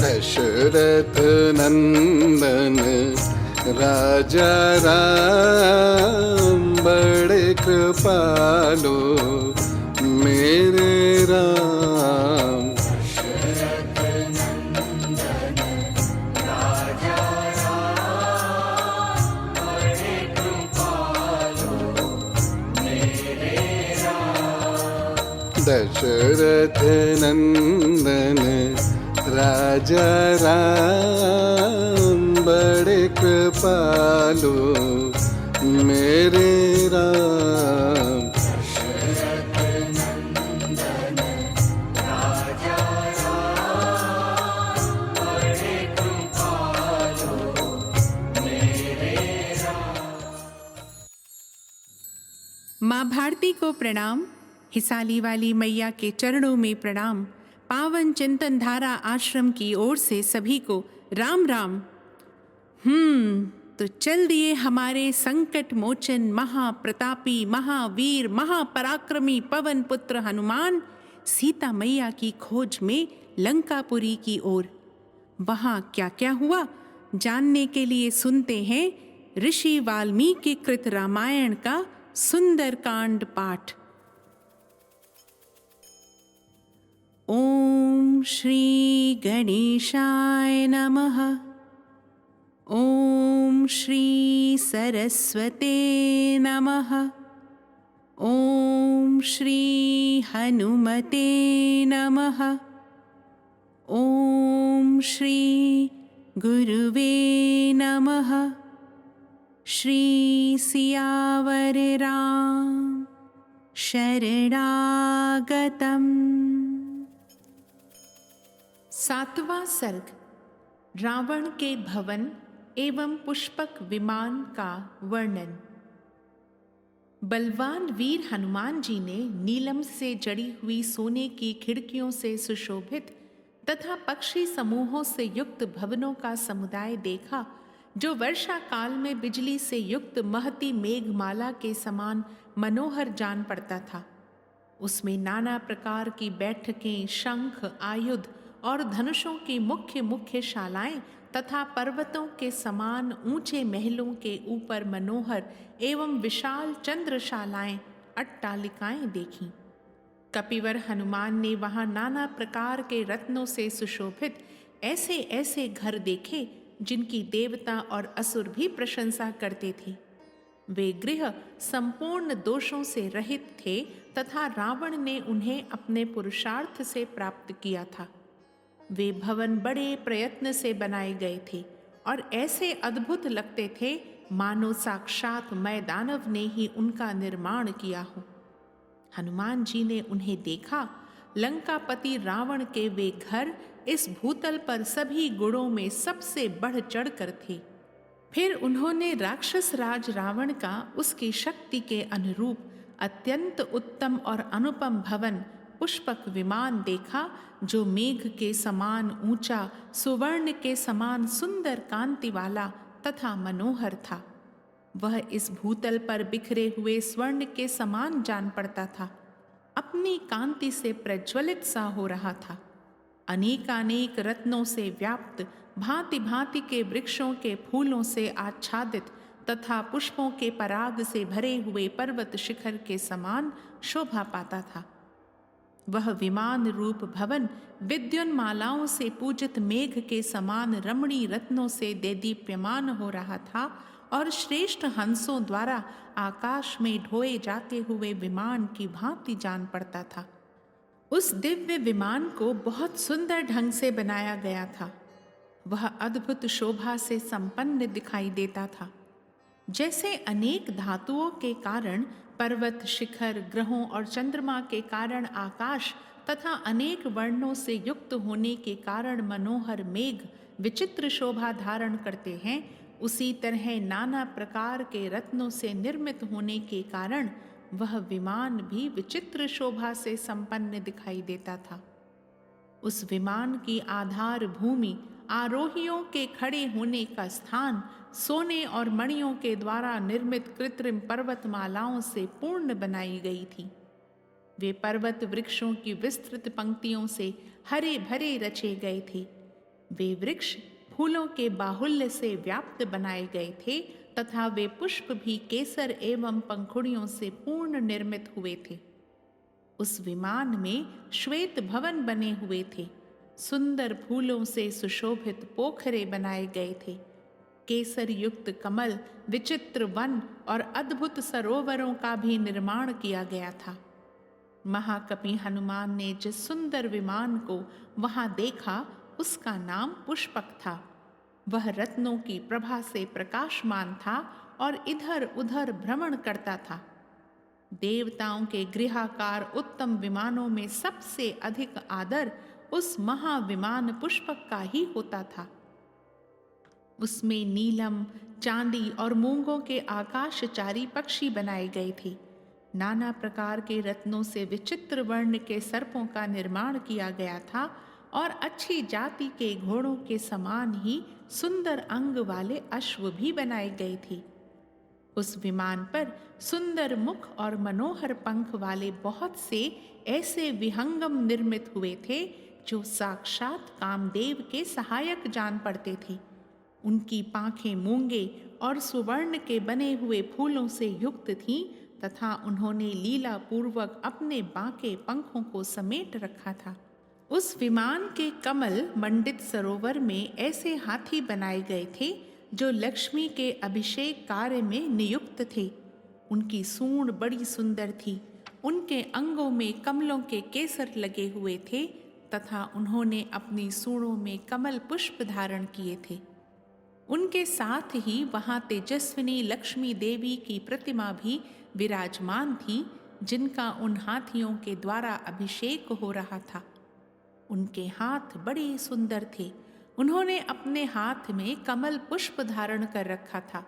दशरथ नंदन राजा राम बड़े कृपालु मेरे राम। दशरथ नंदन राजा राम बड़े कृपालु मेरे राम। माँ भारती को प्रणाम। हिसाली वाली मैया के चरणों में प्रणाम। पावन चिंतन धारा आश्रम की ओर से सभी को राम राम। तो चल दिए हमारे संकट मोचन महाप्रतापी महावीर महापराक्रमी पवन पुत्र हनुमान सीता मैया की खोज में लंकापुरी की ओर। वहाँ क्या क्या हुआ जानने के लिए सुनते हैं ऋषि वाल्मीकि कृत रामायण का सुंदर कांड पाठ। ओम श्री गणेशाय नमः। ओम श्री सरस्वते नमः। ओम श्री हनुमते नमः। ओम श्री गुरुवे नमः। श्री सियावर राम शरणागतम्। सातवां सर्ग रावण के भवन एवं पुष्पक विमान का वर्णन। बलवान वीर हनुमान जी ने नीलम से जड़ी हुई सोने की खिड़कियों से सुशोभित तथा पक्षी समूहों से युक्त भवनों का समुदाय देखा, जो वर्षा काल में बिजली से युक्त महती मेघमाला के समान मनोहर जान पड़ता था। उसमें नाना प्रकार की बैठकें, शंख, आयुध और धनुषों की मुख्य मुख्य शालाएं तथा पर्वतों के समान ऊंचे महलों के ऊपर मनोहर एवं विशाल चंद्रशालाएं अट्टालिकाएं देखीं। कपिवर हनुमान ने वहां नाना प्रकार के रत्नों से सुशोभित ऐसे ऐसे घर देखे जिनकी देवता और असुर भी प्रशंसा करते थे। वे गृह संपूर्ण दोषों से रहित थे तथा रावण ने उन्हें अपने पुरुषार्थ से प्राप्त किया था। वे भवन बड़े प्रयत्न से बनाए गए थे और ऐसे अद्भुत लगते थे मानो साक्षात मैदानव ने ही उनका निर्माण किया हो। हनुमान जी ने उन्हें देखा। लंकापति रावण के वे घर इस भूतल पर सभी गुणों में सबसे बढ़ चढ़ कर थे। फिर उन्होंने राक्षस राज रावण का उसकी शक्ति के अनुरूप अत्यंत उत्तम और अनुपम भवन पुष्पक विमान देखा, जो मेघ के समान ऊंचा, सुवर्ण के समान सुंदर कांति वाला तथा मनोहर था। वह इस भूतल पर बिखरे हुए स्वर्ण के समान जान पड़ता था। अपनी कांति से प्रज्वलित सा हो रहा था। अनेकानेक रत्नों से व्याप्त, भांति भांति के वृक्षों के फूलों से आच्छादित तथा पुष्पों के पराग से भरे हुए पर्वत शिखर के समान शोभा पाता था। वह विमान रूप भवन विद्युन्मालाओं से पूजित मेघ के समान रमणी रत्नों से देदीप्यमान हो रहा था और श्रेष्ठ हंसों द्वारा आकाश में ढोए जाते हुए विमान की भांति जान पड़ता था। उस दिव्य विमान को बहुत सुंदर ढंग से बनाया गया था। वह अद्भुत शोभा से संपन्न दिखाई देता था। जैसे अनेक धातुओं के कारण पर्वत, शिखर, ग्रहों और चंद्रमा के कारण आकाश तथा अनेक वर्णों से युक्त होने के कारण मनोहर मेघ विचित्र शोभा धारण करते हैं, उसी तरह नाना प्रकार के रत्नों से निर्मित होने के कारण वह विमान भी विचित्र शोभा से संपन्न दिखाई देता था। उस विमान की आधार भूमि, आरोहियों के खड़े होने का स्थान सोने और मणियों के द्वारा निर्मित कृत्रिम पर्वतमालाओं से पूर्ण बनाई गई थी। वे पर्वत वृक्षों की विस्तृत पंक्तियों से हरे भरे रचे गए थे। वे वृक्ष फूलों के बाहुल्य से व्याप्त बनाए गए थे तथा वे पुष्प भी केसर एवं पंखुड़ियों से पूर्ण निर्मित हुए थे। उस विमान में श्वेत भवन बने हुए थे। सुंदर फूलों से सुशोभित पोखरे बनाए गए थे। केसर युक्त कमल, विचित्र वन और अद्भुत सरोवरों का भी निर्माण किया गया था। महाकवि हनुमान ने जिस सुंदर विमान को वहां देखा उसका नाम पुष्पक था। वह रत्नों की प्रभा से प्रकाशमान था और इधर उधर भ्रमण करता था। देवताओं के गृहाकार उत्तम विमानों में सबसे अधिक आदर उस महाविमान पुष्पक का ही होता था। उसमें नीलम, चांदी और मूंगों के आकाशचारी पक्षी बनाए गए थे। नाना प्रकार के रत्नों से विचित्र वर्ण के सर्पों का निर्माण किया गया था और अच्छी जाति के घोड़ों के समान ही सुंदर अंग वाले अश्व भी बनाए गए थे। उस विमान पर सुंदर मुख और मनोहर पंख वाले बहुत से ऐसे विहंगम निर्मित हुए थे जो साक्षात कामदेव के सहायक जान पड़ते थे। उनकी पांखें मूंगे और सुवर्ण के बने हुए फूलों से युक्त थीं तथा उन्होंने लीला पूर्वक अपने बांके पंखों को समेट रखा था। उस विमान के कमल मंडित सरोवर में ऐसे हाथी बनाए गए थे जो लक्ष्मी के अभिषेक कार्य में नियुक्त थे। उनकी सूंड बड़ी सुंदर थी। उनके अंगों में कमलों के केसर लगे हुए थे तथा उन्होंने अपनी सूंडों में कमल पुष्प धारण किए थे। उनके साथ ही वहां तेजस्विनी लक्ष्मी देवी की प्रतिमा भी विराजमान थी, जिनका उन हाथियों के द्वारा अभिषेक हो रहा था। उनके हाथ बड़े सुंदर थे। उन्होंने अपने हाथ में कमल पुष्प धारण कर रखा था।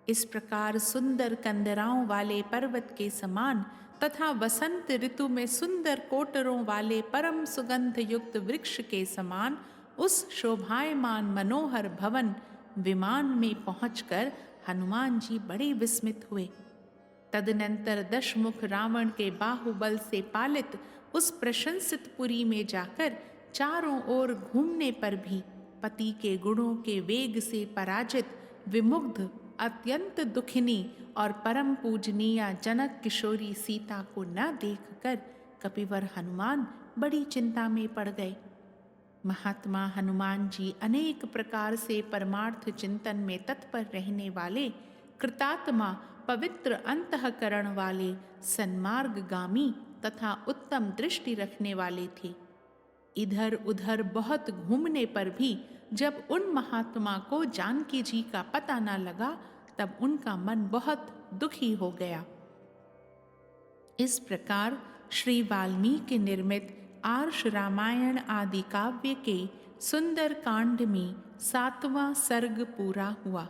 इस प्रकार सुंदर कंदराओं वाले पर्वत के समान तथा वसंत ऋतु में सुंदर कोटरों वाले परम सुगंध युक्त वृक्ष के समान उस शोभायमान मनोहर भवन विमान में पहुंचकर हनुमान जी बड़े विस्मित हुए। तदनंतर दशमुख रावण के बाहुबल से पालित उस प्रशंसित पुरी में जाकर चारों ओर घूमने पर भी पति के गुणों के वेग से पराजित, विमुग्ध, अत्यंत दुखिनी और परम पूजनीय जनक किशोरी सीता को न देखकर कपिवर हनुमान बड़ी चिंता में पड़ गए। महात्मा हनुमान जी अनेक प्रकार से परमार्थ चिंतन में तत्पर रहने वाले, कृतात्मा, पवित्र अंतःकरण वाले, सन्मार्गगामी तथा उत्तम दृष्टि रखने वाले थे। इधर उधर बहुत घूमने पर भी जब उन महात्मा को जानकी जी का पता न लगा तब उनका मन बहुत दुखी हो गया। इस प्रकार श्री वाल्मीकि निर्मित आर्ष रामायण आदि काव्य के सुंदर कांड में 7वां सर्ग पूरा हुआ।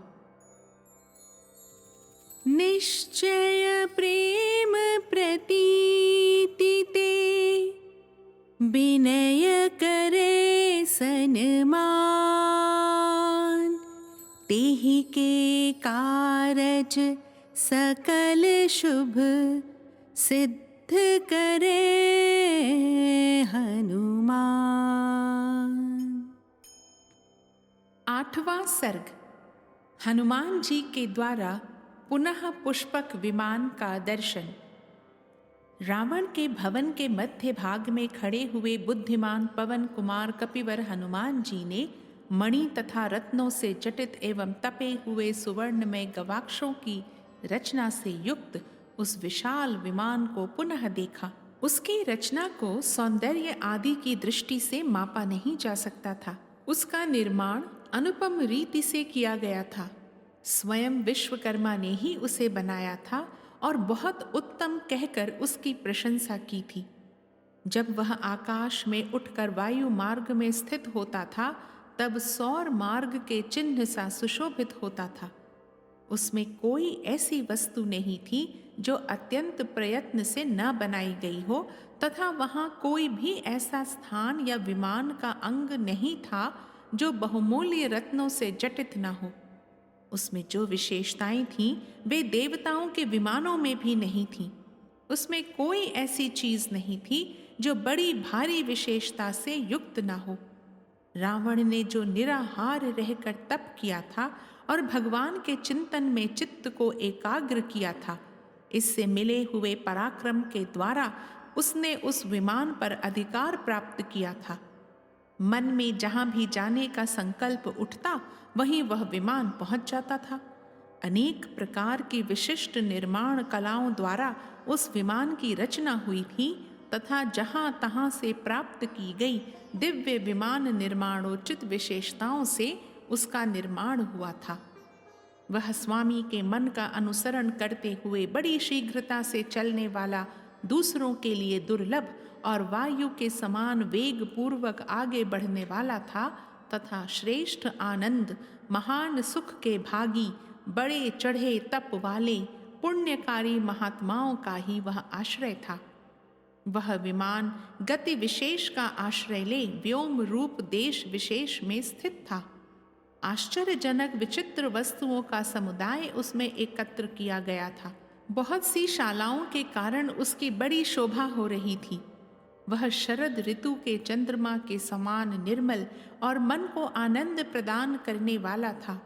निश्चय प्रेम प्रतीति ते विनय करे सन्मान, तेहि के कारज सकल शुभ सिद्ध करे हनुमान। 8वां सर्ग हनुमान जी के द्वारा पुनः पुष्पक विमान का दर्शन। रावण के भवन के मध्य भाग में खड़े हुए बुद्धिमान पवन कुमार कपिवर हनुमान जी ने मणि तथा रत्नों से जटित एवं तपे हुए सुवर्णमय गवाक्षों की रचना से युक्त उस विशाल विमान को पुनः देखा। उसकी रचना को सौंदर्य आदि की दृष्टि से मापा नहीं जा सकता था। उसका निर्माण अनुपम रीति से किया गया था। स्वयं विश्वकर्मा ने ही उसे बनाया था और बहुत उत्तम कहकर उसकी प्रशंसा की थी। जब वह आकाश में उठकर वायु मार्ग में स्थित होता था तब सौर मार्ग के चिन्ह सा सुशोभित होता था। उसमें कोई ऐसी वस्तु नहीं थी जो अत्यंत प्रयत्न से न बनाई गई हो तथा वहाँ कोई भी ऐसा स्थान या विमान का अंग नहीं था जो बहुमूल्य रत्नों से जटित न हो। उसमें जो विशेषताएं थीं वे देवताओं के विमानों में भी नहीं थीं। उसमें कोई ऐसी चीज नहीं थी जो बड़ी भारी विशेषता से युक्त न हो। रावण ने जो निराहार रहकर तप किया था और भगवान के चिंतन में चित्त को एकाग्र किया था, इससे मिले हुए पराक्रम के द्वारा उसने उस विमान पर अधिकार प्राप्त किया था। मन में जहाँ भी जाने का संकल्प उठता वहीं वह विमान पहुंच जाता था। अनेक प्रकार की विशिष्ट निर्माण कलाओं द्वारा उस विमान की रचना हुई थी तथा जहाँ तहाँ से प्राप्त की गई दिव्य विमान निर्माणोचित विशेषताओं से उसका निर्माण हुआ था। वह स्वामी के मन का अनुसरण करते हुए बड़ी शीघ्रता से चलने वाला, दूसरों के लिए दुर्लभ और वायु के समान वेग पूर्वक आगे बढ़ने वाला था तथा श्रेष्ठ आनंद, महान सुख के भागी, बड़े चढ़े तप वाले पुण्यकारी महात्माओं का ही वह आश्रय था। वह विमान गति विशेष का आश्रय ले व्योम रूप देश विशेष में स्थित था। आश्चर्यजनक विचित्र वस्तुओं का समुदाय उसमें एकत्र किया गया था। बहुत सी शालाओं के कारण उसकी बड़ी शोभा हो रही थी। वह शरद ऋतु के चंद्रमा के समान निर्मल और मन को आनंद प्रदान करने वाला था।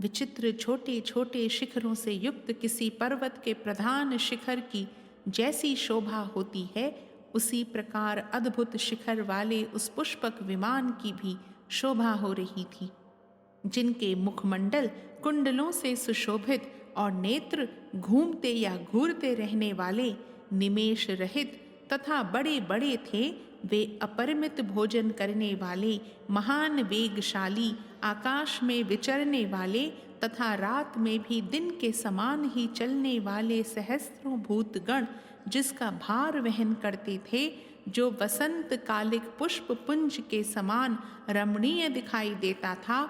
विचित्र छोटे छोटे शिखरों से युक्त किसी पर्वत के प्रधान शिखर की जैसी शोभा होती है, उसी प्रकार अद्भुत शिखर वाले उस पुष्पक विमान की भी शोभा हो रही थी, जिनके मुखमंडल कुंडलों से सुशोभित और नेत्र घूमते या घूरते रहने वाले, निमेष रहित तथा बड़े बड़े थे। वे अपरिमित भोजन करने वाले, महान वेगशाली, आकाश में विचरने वाले तथा रात में भी दिन के समान ही चलने वाले सहस्त्रों भूतगण जिसका भार वहन करते थे, जो वसंत कालिक पुष्प पुंज के समान रमणीय दिखाई देता था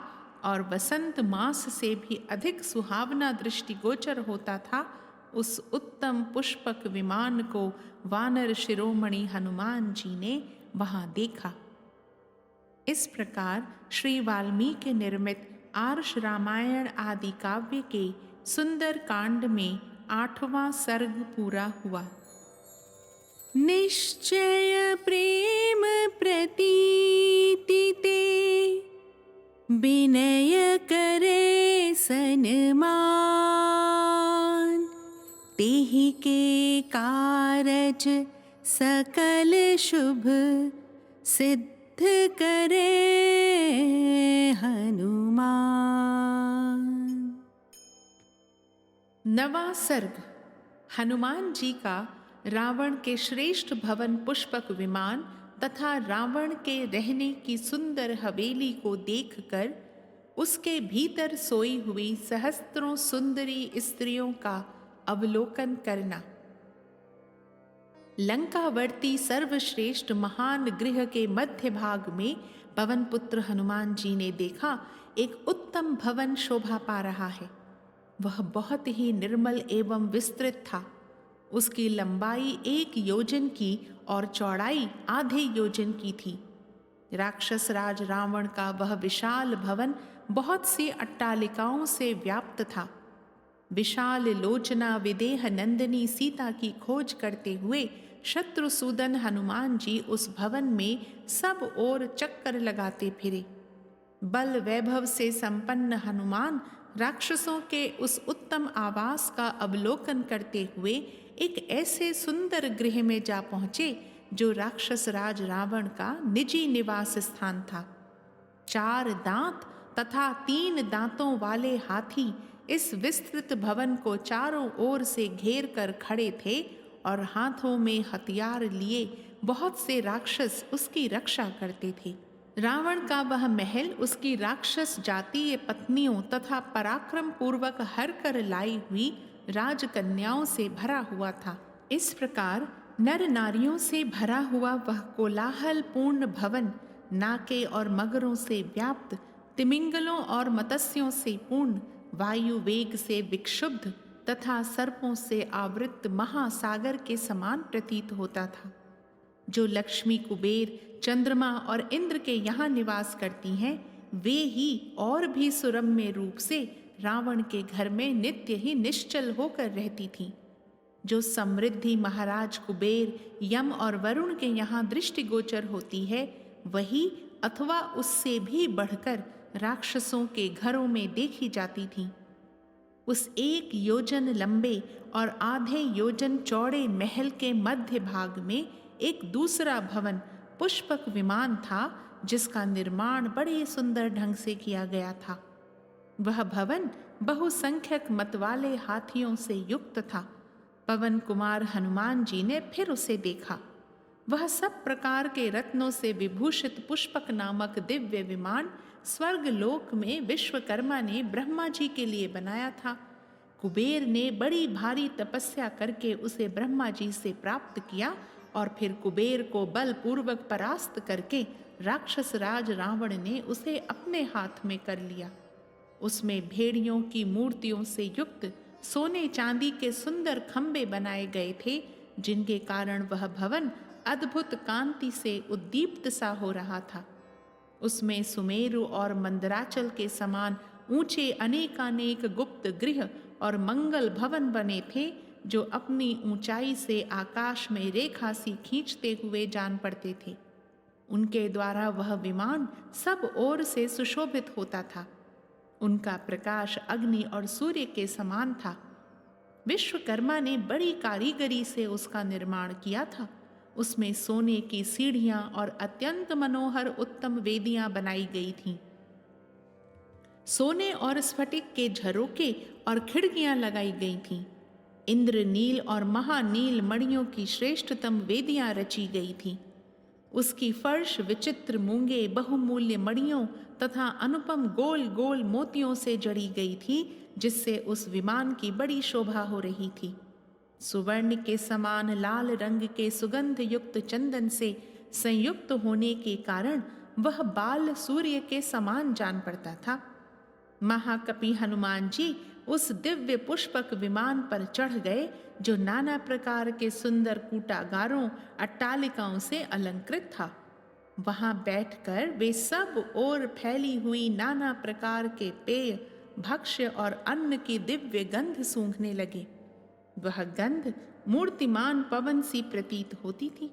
और वसंत मास से भी अधिक सुहावना दृष्टिगोचर होता था। उस उत्तम पुष्पक विमान को वानर शिरोमणि हनुमान जी ने वहां देखा। इस प्रकार श्री वाल्मीकि निर्मित आर्ष रामायण आदि काव्य के सुंदर कांड में 8वां सर्ग पूरा हुआ। निश्चय प्रेम प्रतीति ते, विनय करे सन्मान, तेहि के कारज सकल शुभ, सिद्ध करे हनुमान। नवा सर्ग। हनुमान जी का रावण के श्रेष्ठ भवन पुष्पक विमान तथा रावण के रहने की सुंदर हवेली को देखकर उसके भीतर सोई हुई सहस्त्रों सुंदरी स्त्रियों का अवलोकन करना। लंकावर्ती सर्वश्रेष्ठ महान गृह के मध्य भाग में पवन पुत्र हनुमान जी ने देखा एक उत्तम भवन शोभा पा रहा है। वह बहुत ही निर्मल एवं विस्तृत था। उसकी लंबाई 1 योजन की और चौड़ाई आधे योजन की थी। राक्षस राज रावण का वह विशाल भवन बहुत सी अट्टालिकाओं से व्याप्त था। विशाल लोचना विदेह नंदिनी सीता की खोज करते हुए शत्रुसूदन हनुमान जी उस भवन में सब ओर चक्कर लगाते फिरे। बल वैभव से संपन्न हनुमान राक्षसों के उस उत्तम आवास का अवलोकन करते हुए एक ऐसे सुंदर गृह में जा पहुँचे जो राक्षस राज रावण का निजी निवास स्थान था। 4 दांत तथा 3 दांतों वाले हाथी इस विस्तृत भवन को चारों ओर से घेर कर खड़े थे और हाथों में हथियार लिए बहुत से राक्षस उसकी रक्षा करते थे। रावण का वह महल उसकी राक्षस जातीय पत्नियों तथा पराक्रम पूर्वक हर कर लाई हुई राजकन्याओं से भरा हुआ था। इस प्रकार नर नारियों से भरा हुआ वह कोलाहल पूर्ण भवन नाके और मगरों से व्याप्त, तिमिंगलों और मत्स्यों से पूर्ण, वायु वेग से विक्षुब्ध तथा सर्पों से आवृत महासागर के समान प्रतीत होता था। जो लक्ष्मी, कुबेर, चंद्रमा और इंद्र के यहाँ निवास करती हैं, वे ही और भी सुरम्य रूप से रावण के घर में नित्य ही निश्चल होकर रहती थीं। जो समृद्धि महाराज कुबेर, यम और वरुण के यहाँ दृष्टिगोचर होती है, वही अथवा उससे भी बढ़कर राक्षसों के घरों में देखी जाती थीं। उस 1 योजन लंबे और आधे योजन चौड़े महल के मध्य भाग में एक दूसरा भवन पुष्पक विमान था, जिसका निर्माण बड़े सुंदर ढंग से किया गया था। वह भवन बहुसंख्यक मतवाले हाथियों से युक्त था। पवन कुमार हनुमान जी ने फिर उसे देखा। वह सब प्रकार के रत्नों से विभूषित पुष्पक नामक दिव्य विमान स्वर्गलोक में विश्वकर्मा ने ब्रह्मा जी के लिए बनाया था। कुबेर ने बड़ी भारी तपस्या करके उसे ब्रह्मा जी से प्राप्त किया और फिर कुबेर को बलपूर्वक परास्त करके राक्षस राज रावण ने उसे अपने हाथ में कर लिया। उसमें भेड़ियों की मूर्तियों से युक्त सोने चांदी के सुंदर खंबे बनाए गए थे, जिनके कारण वह भवन अद्भुत कांति से उद्दीप्त सा हो रहा था। उसमें सुमेरु और मंदराचल के समान ऊंचे अनेकानेक गुप्त गृह और मंगल भवन बने थे, जो अपनी ऊंचाई से आकाश में रेखा सी खींचते हुए जान पड़ते थे। उनके द्वारा वह विमान सब ओर से सुशोभित होता था। उनका प्रकाश अग्नि और सूर्य के समान था। विश्वकर्मा ने बड़ी कारीगरी से उसका निर्माण किया था। उसमें सोने की सीढ़ियां और अत्यंत मनोहर उत्तम वेदियां बनाई गई थीं। सोने और स्फटिक के झरोके और खिड़कियां लगाई गई थीं। इंद्रनील और महानील मणियों की श्रेष्ठतम वेदियां रची गई थीं। उसकी फर्श विचित्र मूंगे बहुमूल्य मणियों तथा अनुपम गोल गोल मोतियों से जड़ी गई थी, जिससे उस विमान की बड़ी शोभा हो रही थी। सुवर्ण के समान लाल रंग के सुगंध युक्त चंदन से संयुक्त होने के कारण वह बाल सूर्य के समान जान पड़ता था। महाकपि हनुमान जी उस दिव्य पुष्पक विमान पर चढ़ गए, जो नाना प्रकार के सुंदर कूटागारों अट्टालिकाओं से अलंकृत था। वहां बैठकर वे सब ओर फैली हुई नाना प्रकार के पेय, भक्ष्य और अन्न की दिव्य गंध सूंघने लगे। वह गंध मूर्तिमान पवन सी प्रतीत होती थी।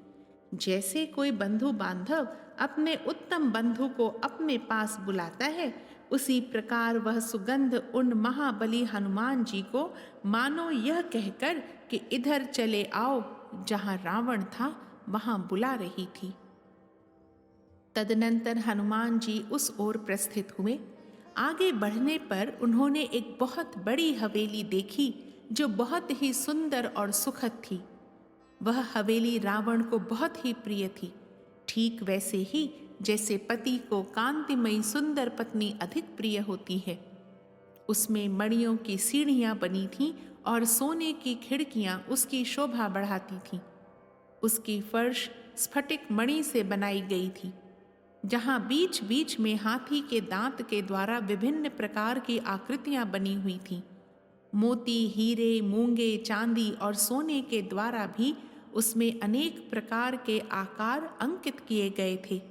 जैसे कोई बंधु बांधव अपने उत्तम बंधु को अपने पास बुलाता है, उसी प्रकार वह सुगंध उन महाबली हनुमान जी को मानो यह कहकर कि इधर चले आओ, जहां रावण था वहां बुला रही थी। तदनंतर हनुमान जी उस ओर प्रस्थित हुए। आगे बढ़ने पर उन्होंने एक बहुत बड़ी हवेली देखी, जो बहुत ही सुंदर और सुखद थी। वह हवेली रावण को बहुत ही प्रिय थी, ठीक वैसे ही जैसे पति को कांतिमयी सुंदर पत्नी अधिक प्रिय होती है। उसमें मणियों की सीढ़ियां बनी थीं और सोने की खिड़कियां उसकी शोभा बढ़ाती थीं। उसकी फर्श स्फटिक मणि से बनाई गई थी, जहां बीच बीच में हाथी के दांत के द्वारा विभिन्न प्रकार की आकृतियां बनी हुई थीं। मोती, हीरे, मूंगे, चांदी और सोने के द्वारा भी उसमें अनेक प्रकार के आकार अंकित किए गए थे।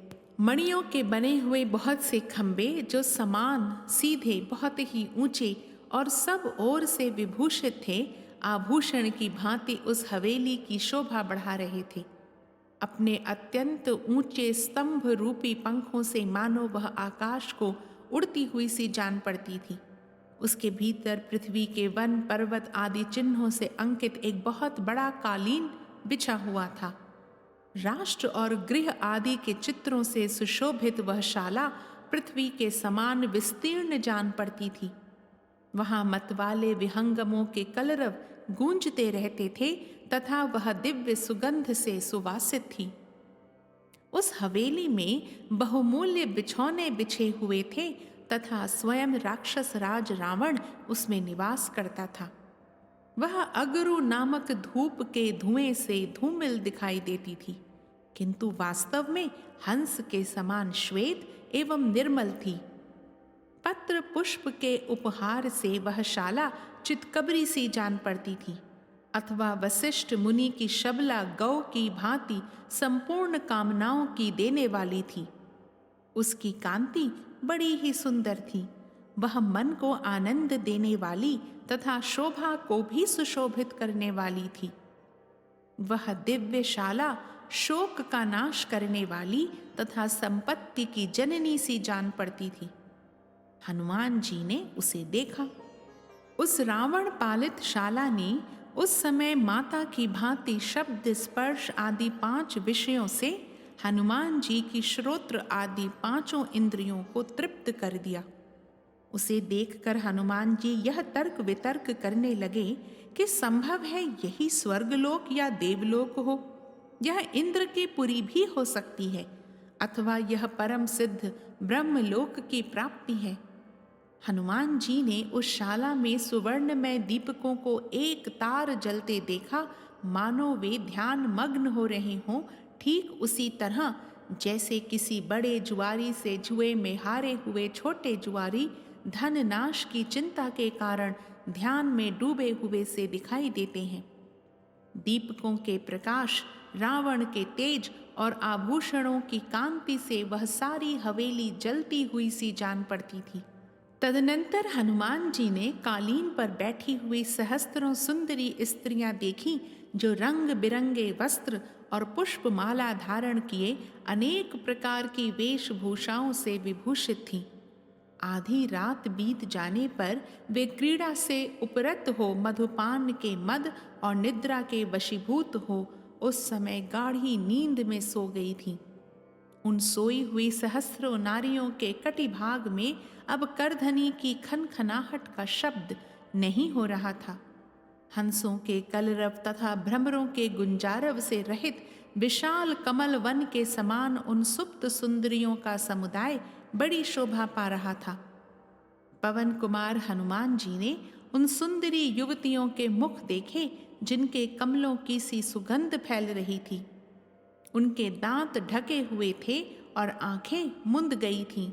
मणियों के बने हुए बहुत से खंबे, जो समान, सीधे, बहुत ही ऊंचे और सब ओर से विभूषित थे, आभूषण की भांति उस हवेली की शोभा बढ़ा रहे थे। अपने अत्यंत ऊंचे स्तंभ रूपी पंखों से मानो वह आकाश को उड़ती हुई सी जान पड़ती थी। उसके भीतर पृथ्वी के वन, पर्वत आदि चिन्हों से अंकित एक बहुत बड़ा कालीन बिछा हुआ था। राष्ट्र और गृह आदि के चित्रों से सुशोभित वह शाला पृथ्वी के समान विस्तीर्ण जान पड़ती थी। वहां मतवाले विहंगमों के कलरव गूंजते रहते थे तथा वह दिव्य सुगंध से सुवासित थी। उस हवेली में बहुमूल्य बिछौने बिछे हुए थे तथा स्वयं राक्षस राज रावण उसमें निवास करता था। वह अगरु नामक धूप के धुएं से धूमिल दिखाई देती थी, किंतु वास्तव में हंस के समान श्वेत एवं निर्मल थी। पत्र पुष्प के उपहार से वह शाला चितकबरी सी जान पड़ती थी, अथवा वशिष्ठ मुनि की शबला गौ की भांति संपूर्ण कामनाओं की देने वाली थी। उसकी कांति बड़ी ही सुंदर थी। वह मन को आनंद देने वाली तथा शोभा को भी सुशोभित करने वाली थी। वह दिव्य शाला शोक का नाश करने वाली तथा संपत्ति की जननी सी जान पड़ती थी। हनुमान जी ने उसे देखा। उस रावण पालित शाला ने उस समय माता की भांति शब्द, स्पर्श आदि 5 विषयों से हनुमान जी की श्रोत्र आदि 5 इंद्रियों को तृप्त कर दिया। उसे देखकर हनुमान जी यह तर्क वितर्क करने लगे कि संभव है यही स्वर्गलोक या देवलोक हो, यह इंद्र की पुरी भी हो सकती है, अथवा यह परम सिद्ध ब्रह्मलोक की प्राप्ति है। हनुमान जी ने उस शाला में सुवर्णमय दीपकों को एक तार जलते देखा, मानो वे ध्यान मग्न हो रहे हों, ठीक उसी तरह जैसे किसी बड़े जुआरी से जुए में हारे हुए छोटे जुआरी धन नाश की चिंता के कारण ध्यान में डूबे हुए से दिखाई देते हैं। दीपकों के प्रकाश, रावण के तेज और आभूषणों की कांति से वह सारी हवेली जलती हुई सी जान पड़ती थी। तदनंतर हनुमान जी ने कालीन पर बैठी हुई सहस्त्रों सुंदरी स्त्रियां देखीं, जो रंग बिरंगे वस्त्र और पुष्पमाला धारण किए अनेक प्रकार की वेशभूषाओं से विभूषित थीं। आधी रात बीत जाने पर वे क्रीड़ा से उपरत हो, मधुपान के मद और निद्रा के वशीभूत हो उस समय गाढ़ी नींद में सो गई थीं। उन सोई हुई सहस्रों नारियों के कटिभाग में अब करधनी की खनखनाहट का शब्द नहीं हो रहा था। हंसों के कलरव तथा भ्रमरों के गुंजारव से रहित विशाल कमल वन के समान उन सुप्त सुंदरियों का समुदाय बड़ी शोभा पा रहा था। पवन कुमार हनुमान जी ने उन सुंदरी युवतियों के मुख देखे, जिनके कमलों की सी सुगंध फैल रही थी। उनके दांत ढके हुए थे और आंखें मुंद गई थीं।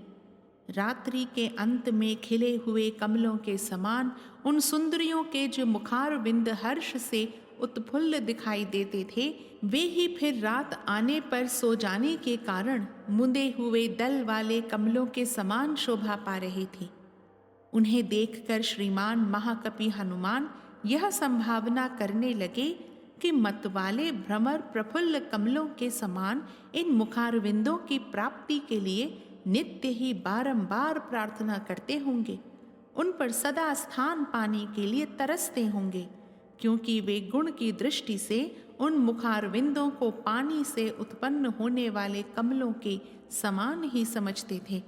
रात्रि के अंत में खिले हुए कमलों के समान उन सुंदरियों के जो मुखारविंद हर्ष से उत्फुल्ल दिखाई देते थे, वे ही फिर रात आने पर सो जाने के कारण मुंदे हुए दल वाले कमलों के समान शोभा पा रहे थे। उन्हें देखकर श्रीमान महाकपि हनुमान यह संभावना करने लगे कि मतवाले भ्रमर प्रफुल्ल कमलों के समान इन मुखारविंदों की प्राप्ति के लिए नित्य ही बारंबार प्रार्थना करते होंगे, उन पर सदा स्थान पाने के लिए तरसते होंगे, क्योंकि वे गुण की दृष्टि से उन मुखारविंदों को पानी से उत्पन्न होने वाले कमलों के समान ही समझते थे।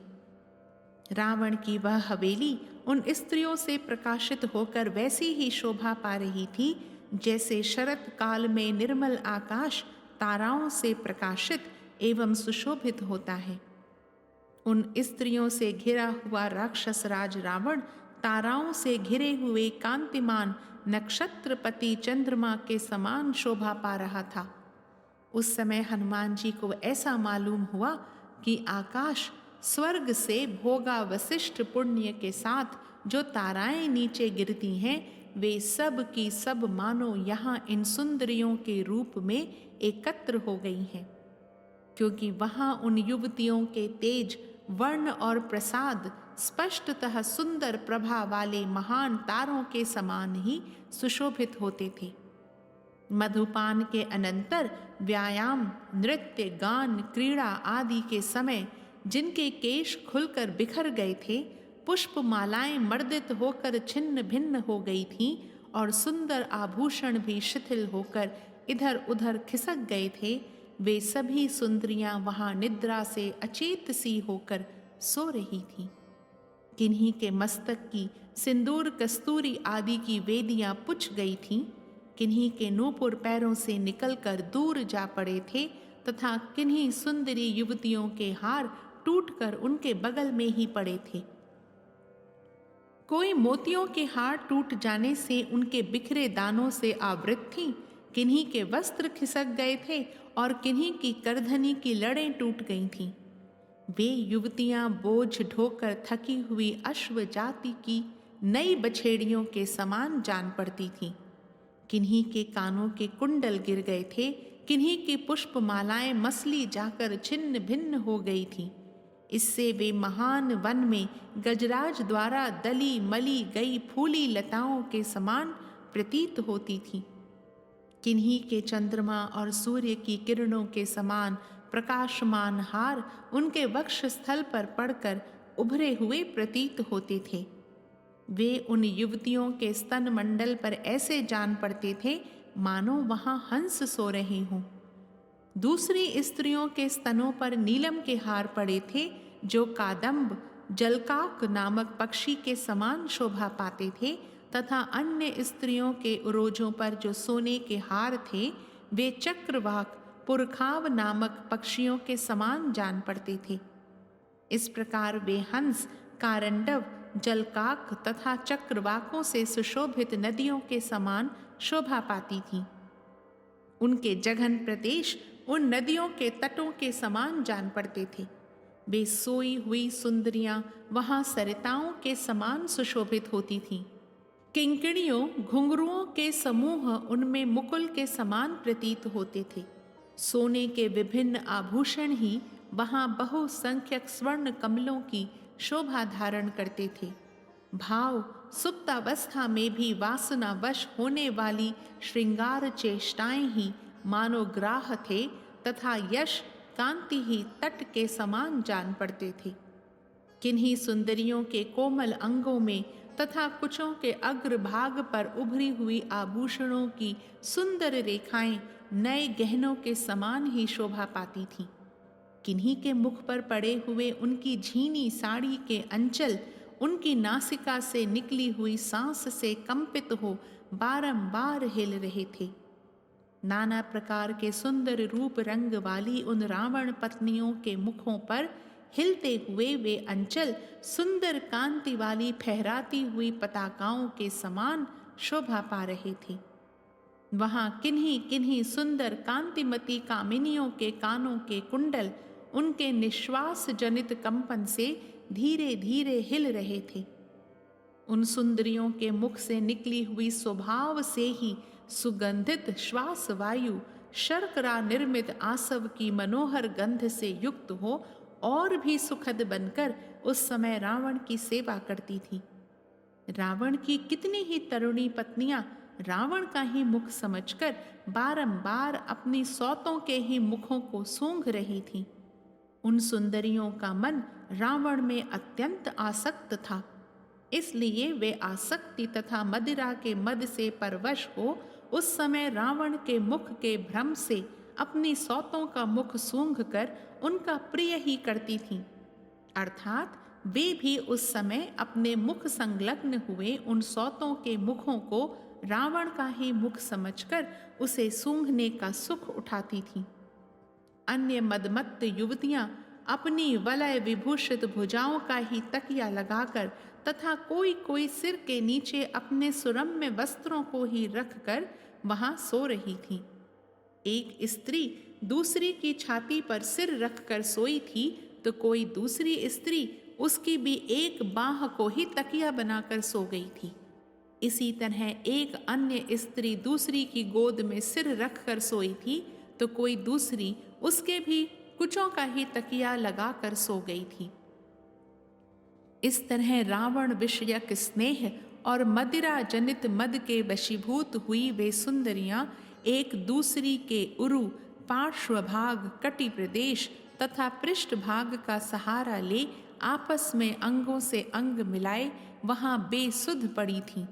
रावण की वह हवेली उन स्त्रियों से प्रकाशित होकर वैसी ही शोभा पा रही थी, जैसे शरत काल में निर्मल आकाश ताराओं से प्रकाशित एवं सुशोभित होता है। उन स्त्रियों से घिरा हुआ राक्षस राज रावण ताराओं से घिरे हुए कांतिमान नक्षत्रपति चंद्रमा के समान शोभा पा रहा था। उस समय हनुमान जी को ऐसा मालूम हुआ कि आकाश स्वर्ग से भोगा वशिष्ठ पुण्य के साथ जो ताराएं नीचे गिरती हैं, वे सब की सब मानो यहाँ इन सुंदरियों के रूप में एकत्र हो गई हैं, क्योंकि वहाँ उन युवतियों के तेज, वर्ण और प्रसाद स्पष्टतः सुंदर प्रभा वाले महान तारों के समान ही सुशोभित होते थे। मधुपान के अनंतर व्यायाम, नृत्य, गान, क्रीड़ा आदि के समय जिनके केश खुलकर बिखर गए थे, पुष्पमालाएं मर्दित होकर छिन्न भिन्न हो गई थीं और सुंदर आभूषण भी शिथिल होकर इधर उधर खिसक गए थे, वे सभी सुंदरियां वहां निद्रा से अचेत सी होकर सो रही थीं। किन्हीं के मस्तक की सिंदूर कस्तूरी आदि की वेदियां पुछ गई थीं, किन्हीं के नूपुर पैरों से निकलकर दूर जा पड़े थे तथा किन्हीं सुंदरी युवतियों के हार टूटकर उनके बगल में ही पड़े थे। कोई मोतियों के हार टूट जाने से उनके बिखरे दानों से आवृत थीं, किन्हीं के वस्त्र खिसक गए थे और किन्हीं की करधनी की लड़ें टूट गई थीं। वे युवतियां बोझ ढोकर थकी हुई अश्व जाति की नई बछेड़ियों के समान जान पड़ती थीं। किन्हीं के कानों के कुंडल गिर गए थे, किन्हीं की पुष्पमालाएं मसली जाकर छिन्न भिन्न हो गई थीं। इससे वे महान वन में गजराज द्वारा दली मली गई फूली लताओं के समान प्रतीत होती थीं। किन्हीं के चंद्रमा और सूर्य की किरणों के समान प्रकाशमान हार उनके वक्ष स्थल पर पड़कर उभरे हुए प्रतीत होते थे। वे उन युवतियों के स्तन मंडल पर ऐसे जान पड़ते थे मानो वहां हंस सो रहे हों। दूसरी स्त्रियों के स्तनों पर नीलम के हार पड़े थे जो कादम्ब जलकाक नामक पक्षी के समान शोभा पाते थे, तथा अन्य स्त्रियों के उरोजों पर जो सोने के हार थे वे चक्रवाक पुरखाव नामक पक्षियों के समान जान पड़ते थे। इस प्रकार वे हंस, कारंडव, जलकाक तथा चक्रवाकों से सुशोभित नदियों के समान शोभा पाती थीं। उनके जघन प्रदेश उन नदियों के तटों के समान जान पड़ते थे। वे सोई हुई सुंदरियां वहां सरिताओं के समान सुशोभित होती थीं। किंकिणियों घुंघरुओं के समूह उनमें मुकुल के समान प्रतीत होते थे। सोने के विभिन्न आभूषण ही वहां बहुसंख्यक स्वर्ण कमलों की शोभा धारण करते थे। भाव सुप्तावस्था में भी वासनावश होने वाली श्रृंगार चेष्टाएं ही मानो ग्राह थे, तथा यश कांति ही तट के समान जान पड़ते थे। किन्हीं सुंदरियों के कोमल अंगों में तथा कुचों के अग्रभाग पर उभरी हुई आभूषणों की सुंदर रेखाएं नए गहनों के समान ही शोभा पाती थीं। किन्हीं के मुख पर पड़े हुए उनकी झीनी साड़ी के अंचल उनकी नासिका से निकली हुई सांस से कंपित हो बारंबार हिल रहे थे। नाना प्रकार के सुंदर रूप रंग वाली उन रावण पत्नियों के मुखों पर हिलते हुए वे अंचल सुंदर कांति वाली फहराती हुई पताकाओं के समान शोभा पा रहे थे। वहां किन्हीं किन्हीं सुंदर कांतिमती कामिनियों के कानों के कुंडल उनके निश्वास जनित कंपन से धीरे धीरे हिल रहे थे। उन सुंदरियों के मुख से निकली हुई स्वभाव से ही सुगंधित श्वास वायु शर्करा निर्मित आसव की मनोहर गंध से युक्त हो और भी सुखद बनकर उस समय रावण की सेवा करती थी। रावण की कितनी ही तरुणी पत्नियां रावण का ही मुख समझकर बारंबार अपनी सौतों के ही मुखों को सूंघ रही थीं। उन सुंदरियों का मन रावण में अत्यंत आसक्त था, इसलिए वे आसक्ति तथा मदिरा के मद से परवश हो उस समय रावण के मुख के भ्रम से अपनी सौतों का मुख सूंघकर उनका प्रिय ही करती थीं। अर्थात वे भी उस समय अपने मुख संलग्न हुए उन सौतों के मुखों को रावण का ही मुख समझकर उसे सूंघने का सुख उठाती थीं। अन्य मदमत्त युवतियां अपनी वलय विभूषित भुजाओं का ही तकिया लगाकर तथा कोई कोई सिर के नीचे अपने सुरम्य वस्त्रों को ही रखकर वहां सो रही थीं। एक स्त्री दूसरी की छाती पर सिर रखकर सोई थी तो कोई दूसरी स्त्री उसकी भी एक बाह को ही तकिया बनाकर सो गई थी। इसी तरह एक अन्य स्त्री दूसरी की गोद में सिर रखकर सोई थी तो कोई दूसरी उसके भी कुचों का ही तकिया लगाकर सो गई थी। इस तरह रावण विषयक स्नेह और मदिरा जनित मद के वशीभूत हुई वे सुंदरियां एक दूसरी के उरु, पार्श्वभाग, कटि प्रदेश तथा पृष्ठभाग का सहारा ले आपस में अंगों से अंग मिलाए वहां बेसुध पड़ी थीं।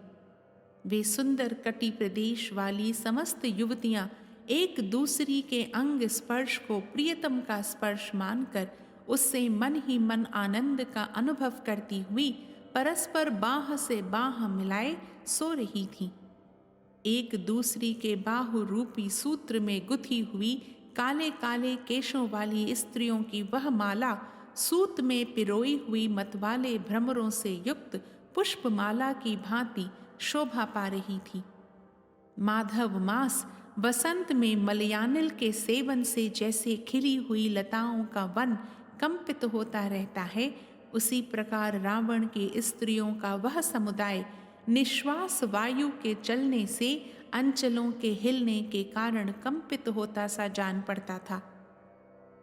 वे सुंदर कटि प्रदेश वाली समस्त युवतियां एक दूसरी के अंग स्पर्श को प्रियतम का स्पर्श मानकर उससे मन ही मन आनंद का अनुभव करती हुई परस्पर बाह से बाह मिलाए सो रही थीं। एक दूसरी के बाहु रूपी सूत्र में गुथी हुई काले काले केशों वाली स्त्रियों की वह माला सूत में पिरोई हुई मतवाले भ्रमरों से युक्त पुष्पमाला की भांति शोभा पा रही थी। माधव मास वसंत में मलयानिल के सेवन से जैसे खिली हुई लताओं का वन कंपित होता रहता है, उसी प्रकार रावण की स्त्रियों का वह समुदाय निश्वास वायु के चलने से अंचलों के हिलने के कारण कंपित होता सा जान पड़ता था।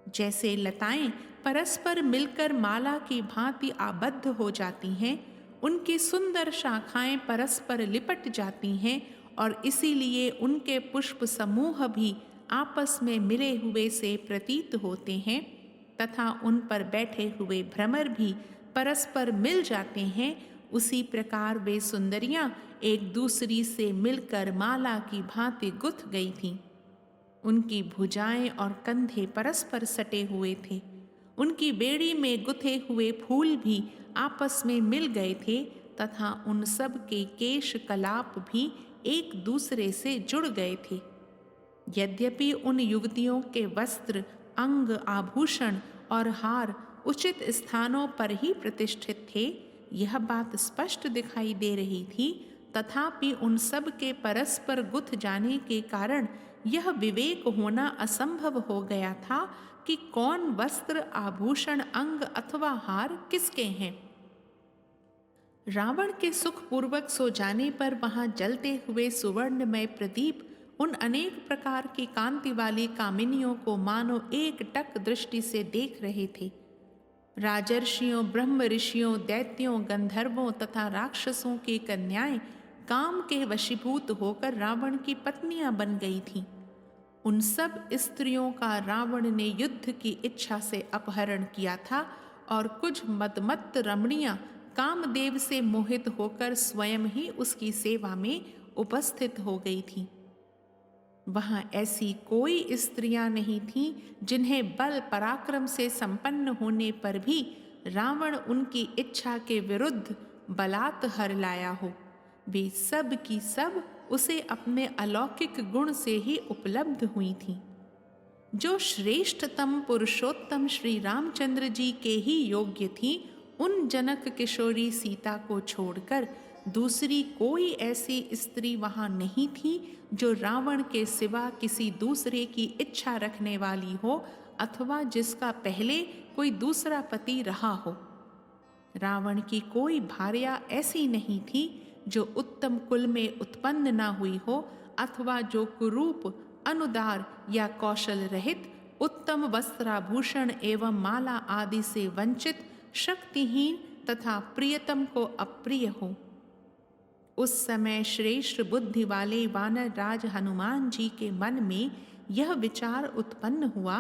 जैसे लताएं परस्पर मिलकर माला की भांति आबद्ध हो जाती हैं, उनकी सुंदर शाखाएं परस्पर लिपट जाती हैं और इसीलिए उनके पुष्प समूह भी आपस में मिले हुए से प्रतीत होते हैं तथा उन पर बैठे हुए भ्रमर भी परस्पर मिल जाते हैं, उसी प्रकार वे सुंदरियां एक दूसरी से मिलकर माला की भांति गुथ गई थीं। उनकी भुजाएं और कंधे परस्पर सटे हुए थे। उनकी बेड़ी में गुथे हुए फूल भी आपस में मिल गए थे तथा उन सब के केश कलाप भी एक दूसरे से जुड़ गए थे। यद्यपि उन युवतियों के वस्त्र, अंग, आभूषण और हार उचित स्थानों पर ही प्रतिष्ठित थे, यह बात स्पष्ट दिखाई दे रही थी, तथापि उन सब के परस्पर गुथ जाने के कारण यह विवेक होना असंभव हो गया था कि कौन वस्त्र, आभूषण, अंग अथवा हार किसके हैं। रावण के सुखपूर्वक सो जाने पर वहां जलते हुए सुवर्णमय प्रदीप उन अनेक प्रकार की कांति वाली कामिनियों को मानो एक टक दृष्टि से देख रहे थे। राजर्षियों, ब्रह्म ऋषियों, दैत्यों, गंधर्वों तथा राक्षसों की कन्याएं काम के वशीभूत होकर रावण की पत्नियां बन गई थीं। उन सब स्त्रियों का रावण ने युद्ध की इच्छा से अपहरण किया था और कुछ मदमत्त रमणियां कामदेव से मोहित होकर स्वयं ही उसकी सेवा में उपस्थित हो गई थीं। वहां ऐसी कोई स्त्रियां नहीं थीं जिन्हें बल पराक्रम से संपन्न होने पर भी रावण उनकी इच्छा के विरुद्ध बलात् हर लाया हो। वे सब की सब उसे अपने अलौकिक गुण से ही उपलब्ध हुई थीं। जो श्रेष्ठतम पुरुषोत्तम श्री रामचंद्र जी के ही योग्य थीं, उन जनक किशोरी सीता को छोड़कर दूसरी कोई ऐसी स्त्री वहां नहीं थी जो रावण के सिवा किसी दूसरे की इच्छा रखने वाली हो अथवा जिसका पहले कोई दूसरा पति रहा हो। रावण की कोई भार्या ऐसी नहीं थी जो उत्तम कुल में उत्पन्न न हुई हो अथवा जो कुरूप, अनुदार या कौशल रहित, उत्तम वस्त्राभूषण एवं माला आदि से वंचित, शक्तिहीन तथा प्रियतम को अप्रिय हो। उस समय श्रेष्ठ बुद्धि वाले वानर राज हनुमान जी के मन में यह विचार उत्पन्न हुआ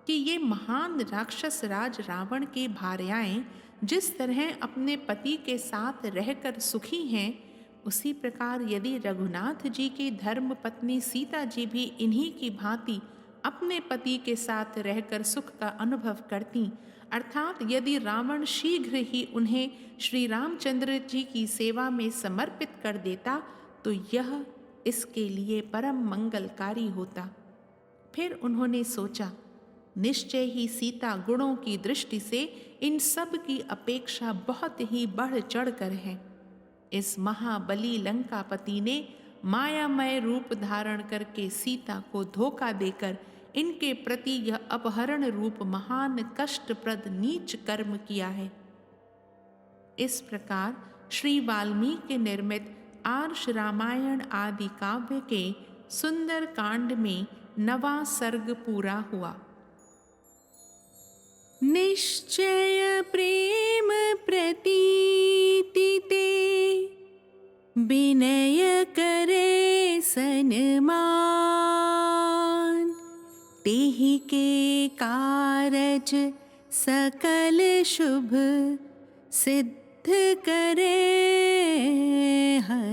कि ये महान राक्षस राज रावण की भार्याएं जिस तरह अपने पति के साथ रहकर सुखी हैं, उसी प्रकार यदि रघुनाथ जी की धर्म पत्नी सीता जी भी इन्हीं की भांति अपने पति के साथ रहकर सुख का अनुभव करती, अर्थात यदि रावण शीघ्र ही उन्हें श्री रामचंद्र जी की सेवा में समर्पित कर देता तो यह इसके लिए परम मंगलकारी होता। फिर उन्होंने सोचा, निश्चय ही सीता गुणों की दृष्टि से इन सब की अपेक्षा बहुत ही बढ़ चढ़ कर है। इस महाबली लंकापति ने मायामय रूप धारण करके सीता को धोखा देकर इनके प्रति यह अपहरण रूप महान कष्टप्रद नीच कर्म किया है। इस प्रकार श्री वाल्मीकि निर्मित आर्ष रामायण आदि काव्य के सुंदर कांड में 9वां सर्ग पूरा हुआ। निश्चय प्रेम प्रतीति ते विनय करे सन्मान, तेहि के कारज सकल शुभ सिद्ध करे हनुमान।